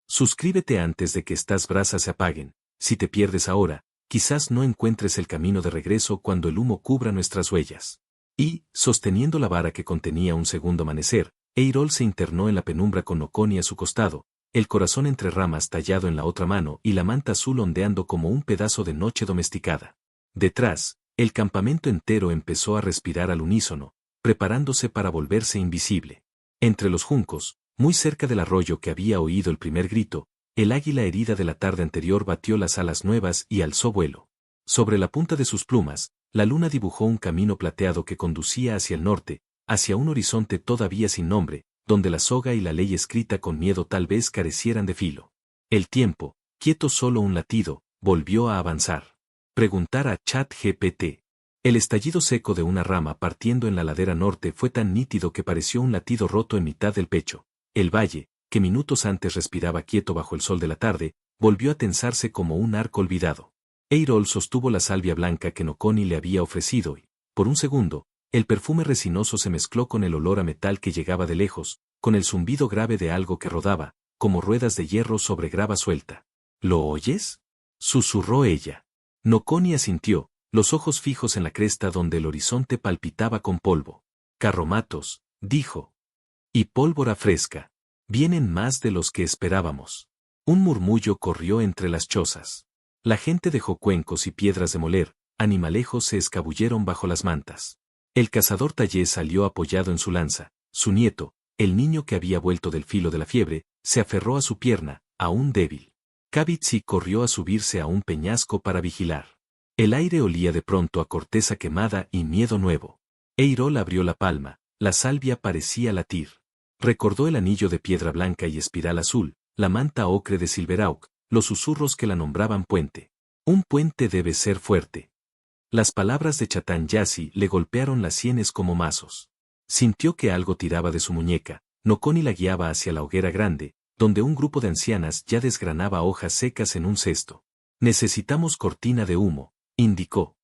Speaker 1: Suscríbete antes de que estas brasas se apaguen, si te pierdes ahora, quizás no encuentres el camino de regreso cuando el humo cubra nuestras huellas. Y, sosteniendo la vara que contenía un segundo amanecer, Eirol se internó en la penumbra con Nokoni a su costado, el corazón entre ramas tallado en la otra mano y la manta azul ondeando como un pedazo de noche domesticada. Detrás, el campamento entero empezó a respirar al unísono, preparándose para volverse invisible. Entre los juncos, muy cerca del arroyo que había oído el primer grito, el águila herida de la tarde anterior batió las alas nuevas y alzó vuelo. Sobre la punta de sus plumas, la luna dibujó un camino plateado que conducía hacia el norte, hacia un horizonte todavía sin nombre, donde la soga y la ley escrita con miedo tal vez carecieran de filo. El tiempo, quieto solo un latido, volvió a avanzar. Preguntar a ChatGPT. El estallido seco de una rama partiendo en la ladera norte fue tan nítido que pareció un latido roto en mitad del pecho. El valle, que minutos antes respiraba quieto bajo el sol de la tarde, volvió a tensarse como un arco olvidado. Eirol sostuvo la salvia blanca que Nokoni le había ofrecido y, por un segundo, el perfume resinoso se mezcló con el olor a metal que llegaba de lejos, con el zumbido grave de algo que rodaba, como ruedas de hierro sobre grava suelta. ¿Lo oyes?, susurró ella. Nokoni asintió, los ojos fijos en la cresta donde el horizonte palpitaba con polvo. Carromatos, dijo. Y pólvora fresca. Vienen más de los que esperábamos. Un murmullo corrió entre las chozas. La gente dejó cuencos y piedras de moler, animalejos se escabulleron bajo las mantas. El cazador Tallé salió apoyado en su lanza, su nieto, el niño que había vuelto del filo de la fiebre, se aferró a su pierna, aún débil. Kavitsi corrió a subirse a un peñasco para vigilar. El aire olía de pronto a corteza quemada y miedo nuevo. Eirol abrió la palma, la salvia parecía latir. Recordó el anillo de piedra blanca y espiral azul, la manta ocre de Silverauk, los susurros que la nombraban puente. Un puente debe ser fuerte. Las palabras de Chatán Yassi le golpearon las sienes como mazos. Sintió que algo tiraba de su muñeca. Nokoni la guiaba hacia la hoguera grande, donde un grupo de ancianas ya desgranaba hojas secas en un cesto. Necesitamos cortina de humo, indicó.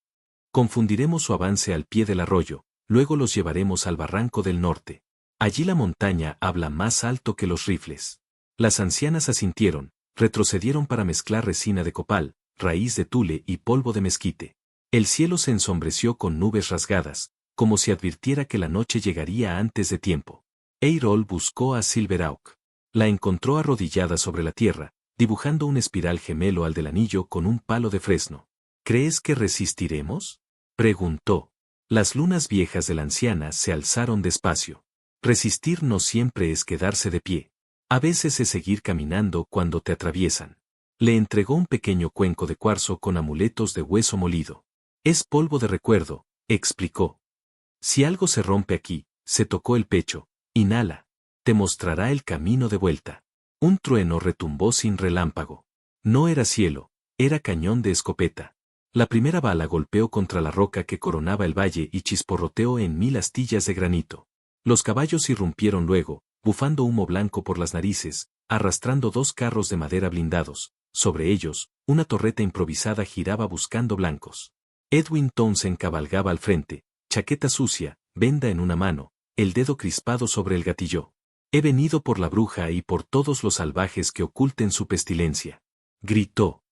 Speaker 1: Confundiremos su avance al pie del arroyo, luego los llevaremos al barranco del norte. Allí la montaña habla más alto que los rifles. Las ancianas asintieron, retrocedieron para mezclar resina de copal, raíz de tule y polvo de mezquite. El cielo se ensombreció con nubes rasgadas, como si advirtiera que la noche llegaría antes de tiempo. Eirol buscó a Silverauk. La encontró arrodillada sobre la tierra, dibujando un espiral gemelo al del anillo con un palo de fresno. ¿Crees que resistiremos?, preguntó. Las lunas viejas de la anciana se alzaron despacio. Resistir no siempre es quedarse de pie. A veces es seguir caminando cuando te atraviesan. Le entregó un pequeño cuenco de cuarzo con amuletos de hueso molido. Es polvo de recuerdo, explicó. Si algo se rompe aquí, se tocó el pecho, inhala. Te mostrará el camino de vuelta. Un trueno retumbó sin relámpago. No era cielo, era cañón de escopeta. La primera bala golpeó contra la roca que coronaba el valle y chisporroteó en 1000 astillas de granito. Los caballos irrumpieron luego, bufando humo blanco por las narices, arrastrando 2 carros de madera blindados. Sobre ellos, una torreta improvisada giraba buscando blancos. Edwin Townsend cabalgaba al frente, chaqueta sucia, venda en una mano, el dedo crispado sobre el gatillo. He venido por la bruja y por todos los salvajes que oculten su pestilencia. Gritó.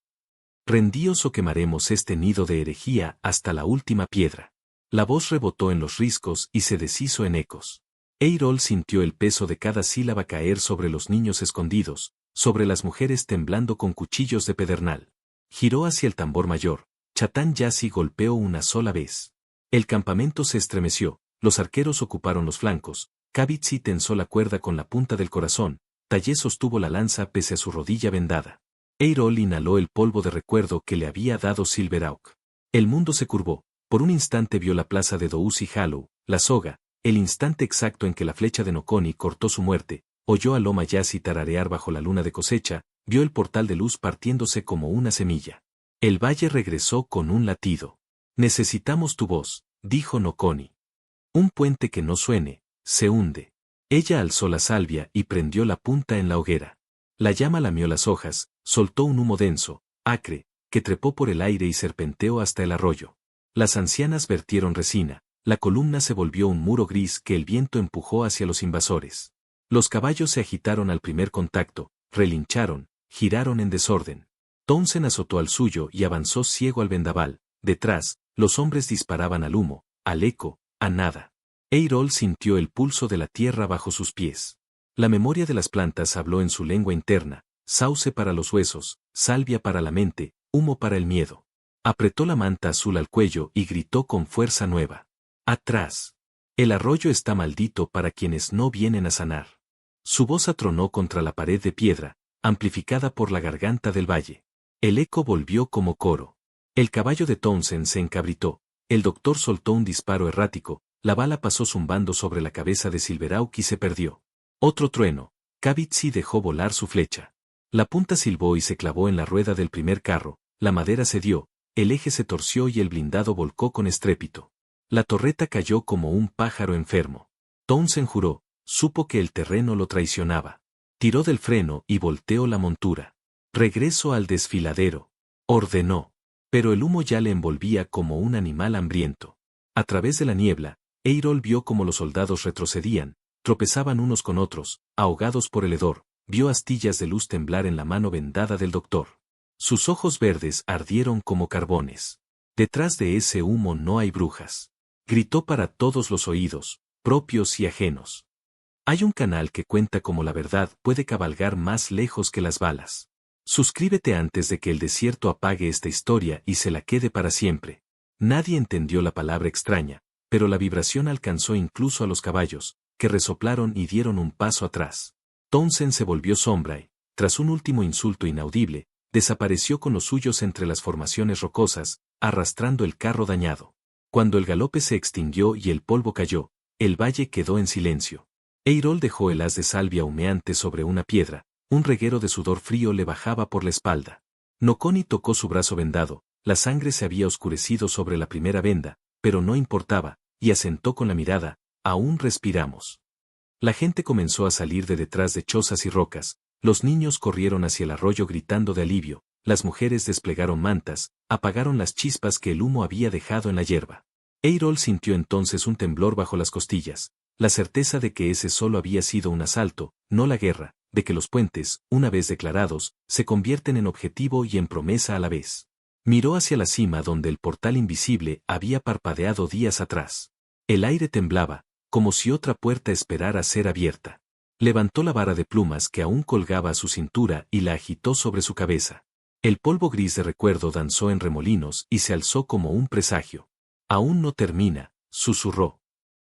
Speaker 1: Rendíos o quemaremos este nido de herejía hasta la última piedra. La voz rebotó en los riscos y se deshizo en ecos. Eirol sintió el peso de cada sílaba caer sobre los niños escondidos, sobre las mujeres temblando con cuchillos de pedernal. Giró hacia el tambor mayor. Chatán Yassi golpeó una sola vez. El campamento se estremeció, los arqueros ocuparon los flancos, Kavitsi tensó la cuerda con la punta del corazón, Tallé sostuvo la lanza pese a su rodilla vendada. Eirol inhaló el polvo de recuerdo que le había dado Silverauk. El mundo se curvó, por un instante vio la plaza de Dousi Hallow, la soga, el instante exacto en que la flecha de Nokoni cortó su muerte, oyó a Loma Yassi tararear bajo la luna de cosecha, vio el portal de luz partiéndose como una semilla. El valle regresó con un latido. Necesitamos tu voz, dijo Nokoni. Un puente que no suene, se hunde. Ella alzó la salvia y prendió la punta en la hoguera. La llama lamió las hojas, soltó un humo denso, acre, que trepó por el aire y serpenteó hasta el arroyo. Las ancianas vertieron resina, la columna se volvió un muro gris que el viento empujó hacia los invasores. Los caballos se agitaron al primer contacto, relincharon, giraron en desorden. Townsend azotó al suyo y avanzó ciego al vendaval. Detrás, los hombres disparaban al humo, al eco, a nada. Eirol sintió el pulso de la tierra bajo sus pies. La memoria de las plantas habló en su lengua interna, sauce para los huesos, salvia para la mente, humo para el miedo. Apretó la manta azul al cuello y gritó con fuerza nueva. ¡Atrás! El arroyo está maldito para quienes no vienen a sanar. Su voz atronó contra la pared de piedra, amplificada por la garganta del valle. El eco volvió como coro. El caballo de Townsend se encabritó, el doctor soltó un disparo errático, la bala pasó zumbando sobre la cabeza de Silverauk y se perdió. Otro trueno, Cavitzi dejó volar su flecha. La punta silbó y se clavó en la rueda del primer carro, la madera cedió, el eje se torció y el blindado volcó con estrépito. La torreta cayó como un pájaro enfermo. Townsend juró, supo que el terreno lo traicionaba. Tiró del freno y volteó la montura. Regreso al desfiladero, ordenó. Pero el humo ya le envolvía como un animal hambriento. A través de la niebla, Eirol vio cómo los soldados retrocedían, tropezaban unos con otros, ahogados por el hedor, vio astillas de luz temblar en la mano vendada del doctor. Sus ojos verdes ardieron como carbones. Detrás de ese humo no hay brujas. Gritó para todos los oídos, propios y ajenos. Hay un canal que cuenta cómo la verdad puede cabalgar más lejos que las balas. Suscríbete antes de que el desierto apague esta historia y se la quede para siempre. Nadie entendió la palabra extraña, pero la vibración alcanzó incluso a los caballos, que resoplaron y dieron un paso atrás. Townsend se volvió sombra y, tras un último insulto inaudible, desapareció con los suyos entre las formaciones rocosas, arrastrando el carro dañado. Cuando el galope se extinguió y el polvo cayó, el valle quedó en silencio. Eirol dejó el haz de salvia humeante sobre una piedra, un reguero de sudor frío le bajaba por la espalda. Noconi tocó su brazo vendado, la sangre se había oscurecido sobre la primera venda, pero no importaba, y asentó con la mirada, aún respiramos. La gente comenzó a salir de detrás de chozas y rocas, los niños corrieron hacia el arroyo gritando de alivio, las mujeres desplegaron mantas, apagaron las chispas que el humo había dejado en la hierba. Eirol sintió entonces un temblor bajo las costillas, la certeza de que ese solo había sido un asalto, no la guerra, de que los puentes, una vez declarados, se convierten en objetivo y en promesa a la vez. Miró hacia la cima donde el portal invisible había parpadeado días atrás. El aire temblaba, como si otra puerta esperara ser abierta. Levantó la vara de plumas que aún colgaba a su cintura y la agitó sobre su cabeza. El polvo gris de recuerdo danzó en remolinos y se alzó como un presagio. Aún no termina, susurró.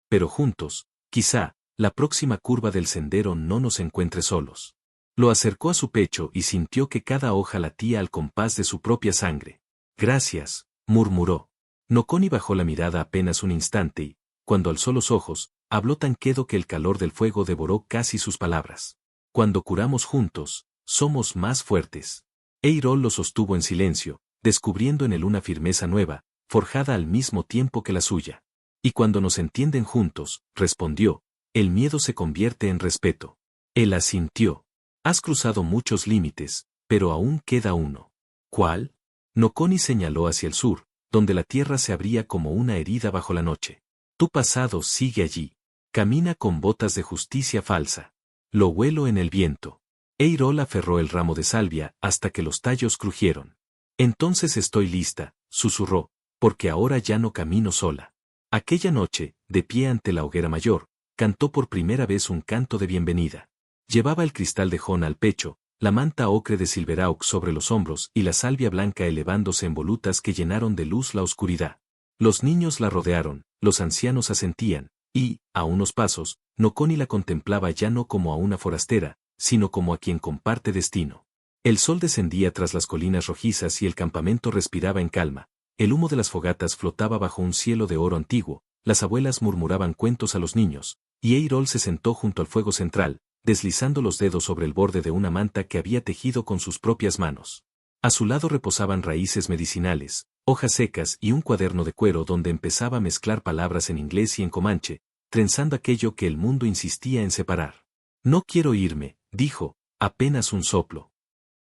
Speaker 1: Pero juntos, quizá, la próxima curva del sendero no nos encuentre solos. Lo acercó a su pecho y sintió que cada hoja latía al compás de su propia sangre. Gracias, murmuró. Noconi bajó la mirada apenas un instante y, cuando alzó los ojos, habló tan quedo que el calor del fuego devoró casi sus palabras. Cuando curamos juntos, somos más fuertes. Eirol lo sostuvo en silencio, descubriendo en él una firmeza nueva, forjada al mismo tiempo que la suya. Y cuando nos entienden juntos, respondió, el miedo se convierte en respeto. Él asintió. Has cruzado muchos límites, pero aún queda uno. ¿Cuál? Noconi señaló hacia el sur, donde la tierra se abría como una herida bajo la noche. Tu pasado sigue allí. Camina con botas de justicia falsa. Lo huelo en el viento. Eirol aferró el ramo de salvia hasta que los tallos crujieron. Entonces estoy lista, susurró, porque ahora ya no camino sola. Aquella noche, de pie ante la hoguera mayor, cantó por primera vez un canto de bienvenida. Llevaba el cristal de Jona al pecho, la manta ocre de Silverauk sobre los hombros y la salvia blanca elevándose en volutas que llenaron de luz la oscuridad. Los niños la rodearon, los ancianos asentían, y, a unos pasos, Noconi la contemplaba ya no como a una forastera, sino como a quien comparte destino. El sol descendía tras las colinas rojizas y el campamento respiraba en calma, el humo de las fogatas flotaba bajo un cielo de oro antiguo, las abuelas murmuraban cuentos a los niños, y Eirol se sentó junto al fuego central, deslizando los dedos sobre el borde de una manta que había tejido con sus propias manos. A su lado reposaban raíces medicinales, hojas secas y un cuaderno de cuero donde empezaba a mezclar palabras en inglés y en comanche, trenzando aquello que el mundo insistía en separar. No quiero irme, dijo, apenas un soplo.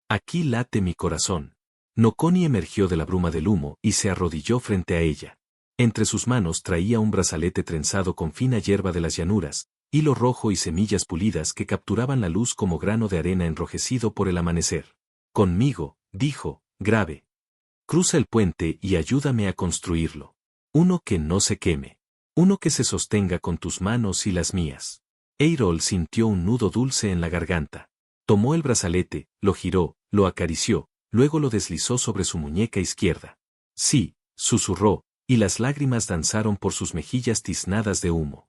Speaker 1: Aquí late mi corazón. Noconi emergió de la bruma del humo y se arrodilló frente a ella. Entre sus manos traía un brazalete trenzado con fina hierba de las llanuras, hilo rojo y semillas pulidas que capturaban la luz como grano de arena enrojecido por el amanecer. Conmigo, dijo, grave. Cruza el puente y ayúdame a construirlo. Uno que no se queme. Uno que se sostenga con tus manos y las mías. Eirol sintió un nudo dulce en la garganta. Tomó el brazalete, lo giró, lo acarició, luego lo deslizó sobre su muñeca izquierda. Sí, susurró, y las lágrimas danzaron por sus mejillas tiznadas de humo.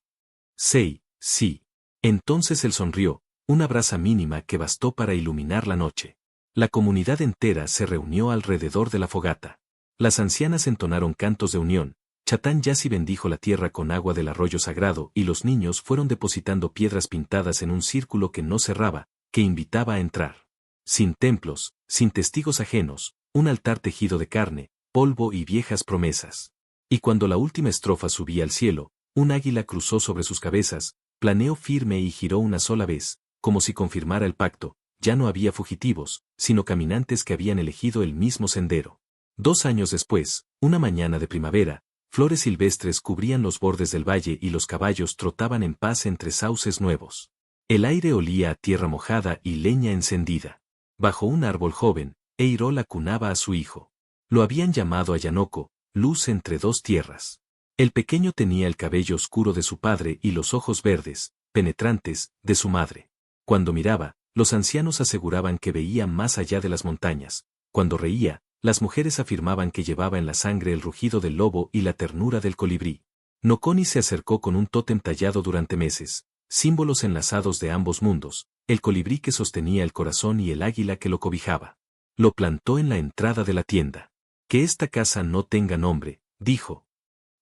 Speaker 1: Sí, sí. Entonces él sonrió, una brasa mínima que bastó para iluminar la noche. La comunidad entera se reunió alrededor de la fogata. Las ancianas entonaron cantos de unión, Chatán Yassi bendijo la tierra con agua del arroyo sagrado y los niños fueron depositando piedras pintadas en un círculo que no cerraba, que invitaba a entrar. Sin templos, sin testigos ajenos, un altar tejido de carne, polvo y viejas promesas. Y cuando la última estrofa subía al cielo, un águila cruzó sobre sus cabezas, planeó firme y giró una sola vez, como si confirmara el pacto. Ya no había fugitivos, sino caminantes que habían elegido el mismo sendero. 2 años después, una mañana de primavera, flores silvestres cubrían los bordes del valle y los caballos trotaban en paz entre sauces nuevos. El aire olía a tierra mojada y leña encendida. Bajo un árbol joven, Eirol acunaba a su hijo. Lo habían llamado Ayanoko, luz entre 2 tierras. El pequeño tenía el cabello oscuro de su padre y los ojos verdes, penetrantes, de su madre. Cuando miraba, los ancianos aseguraban que veía más allá de las montañas. Cuando reía, las mujeres afirmaban que llevaba en la sangre el rugido del lobo y la ternura del colibrí. Nokoni se acercó con un tótem tallado durante meses, símbolos enlazados de ambos mundos, el colibrí que sostenía el corazón y el águila que lo cobijaba. Lo plantó en la entrada de la tienda. Que esta casa no tenga nombre, dijo.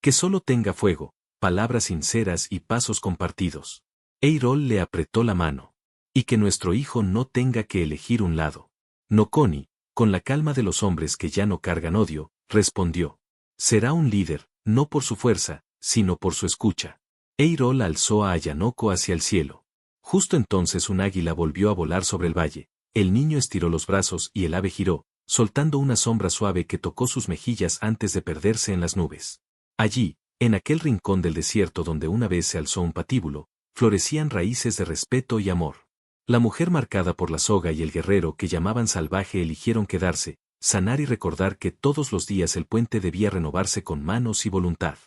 Speaker 1: Que solo tenga fuego, palabras sinceras y pasos compartidos. Eirol le apretó la mano. Y que nuestro hijo no tenga que elegir un lado. Nokoni, con la calma de los hombres que ya no cargan odio, respondió. Será un líder, no por su fuerza, sino por su escucha. Eirol alzó a Ayanoko hacia el cielo. Justo entonces un águila volvió a volar sobre el valle. El niño estiró los brazos y el ave giró, soltando una sombra suave que tocó sus mejillas antes de perderse en las nubes. Allí, en aquel rincón del desierto donde una vez se alzó un patíbulo, florecían raíces de respeto y amor. La mujer marcada por la soga y el guerrero que llamaban salvaje eligieron quedarse, sanar y recordar que todos los días el puente debía renovarse con manos y voluntad.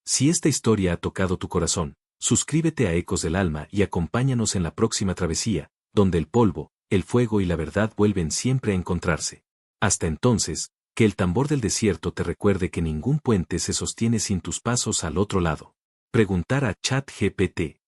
Speaker 1: Si esta historia ha tocado tu corazón, suscríbete a Ecos del Alma y acompáñanos en la próxima travesía, donde el polvo, el fuego y la verdad vuelven siempre a encontrarse. Hasta entonces, que el tambor del desierto te recuerde que ningún puente se sostiene sin tus pasos al otro lado. Preguntar a ChatGPT.